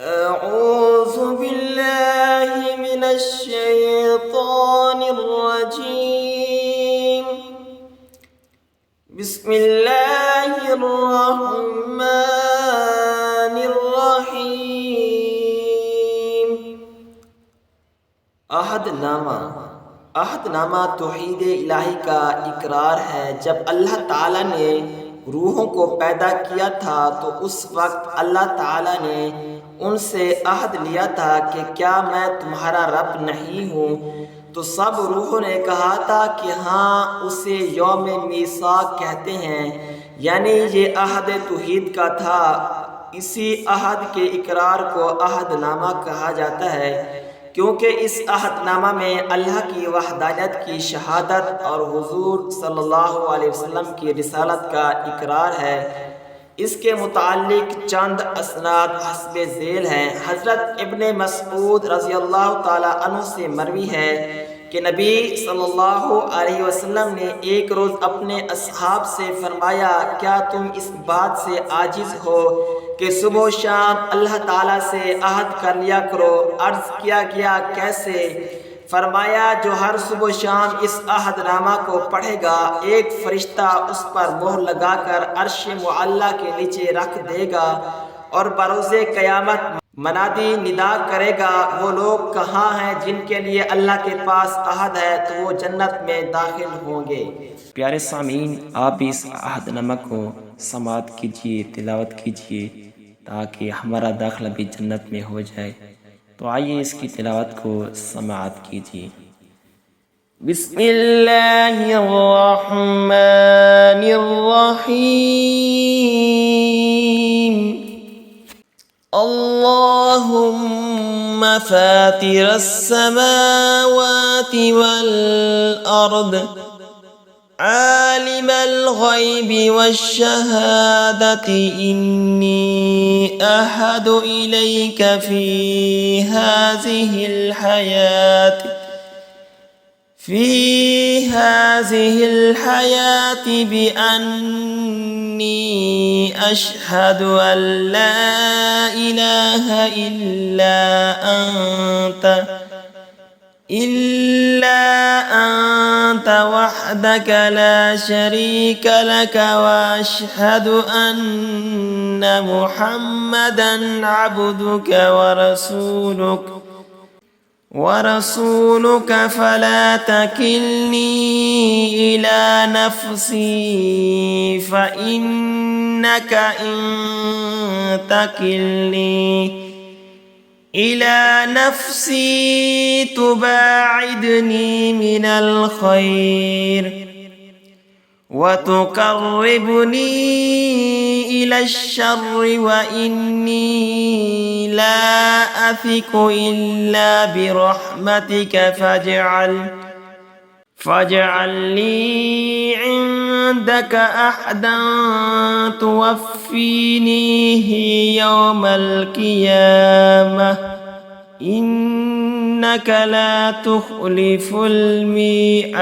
أعوذ بالله من الشيطان الرجيم. بسم الله الرحمن الرحیم۔ عہد نامہ توحید الہی کا اقرار ہے۔ جب اللہ تعالیٰ نے روحوں کو پیدا کیا تھا تو اس وقت اللہ تعالیٰ نے ان سے عہد لیا تھا کہ کیا میں تمہارا رب نہیں ہوں؟ تو سب روحوں نے کہا تھا کہ ہاں، اسے یوم میثاق کہتے ہیں، یعنی یہ عہد توحید کا تھا۔ اسی عہد کے اقرار کو عہد نامہ کہا جاتا ہے، کیونکہ اس عہد نامہ میں اللہ کی وحدانیت کی شہادت اور حضور صلی اللہ علیہ وسلم کی رسالت کا اقرار ہے۔ اس کے متعلق چند اسناد حسب ذیل ہیں۔ حضرت ابن مسعود رضی اللہ تعالی عنہ سے مروی ہے کہ نبی صلی اللہ علیہ وسلم نے ایک روز اپنے اصحاب سے فرمایا، کیا تم اس بات سے عاجز ہو کہ صبح و شام اللہ تعالیٰ سے عہد کر لیا کرو؟ عرض کیا گیا، کیسے؟ فرمایا، جو ہر صبح و شام اس عہد نامہ کو پڑھے گا، ایک فرشتہ اس پر مہر لگا کر عرش معلیٰ کے نیچے رکھ دے گا، اور بروز قیامت منادی ندا کرے گا، وہ لوگ کہاں ہیں جن کے لیے اللہ کے پاس عہد ہے؟ تو وہ جنت میں داخل ہوں گے۔ پیارے سامعین، آپ بھی اس عہد نامہ کو سماعت کیجیے، تلاوت کیجیے، تاکہ ہمارا داخلہ بھی جنت میں ہو جائے۔ تو آئیے اس کی تلاوت کو سماعت کیجیے۔ بسم اللہ الرحمن الرحیم۔ اللہم فاطر السماوات والارض، عالم الغیب والشہادة، انی احد الیک فی هذه الحياة بأني أشهد أن لا إله إلا أنت وحدك لا شريك لك، وأشهد أن محمدا عبدك ورسولك، فلا تكلني إلى نفسي، فإنك إن تكلني إلى نفسي تباعدني من الخير وتقربني إلى الشر، وإني لا أثق إلا برحمتك، فاجعل لي عندك أحدا توفينيه يوم القيامة، إنك لا تخلف الميعاد۔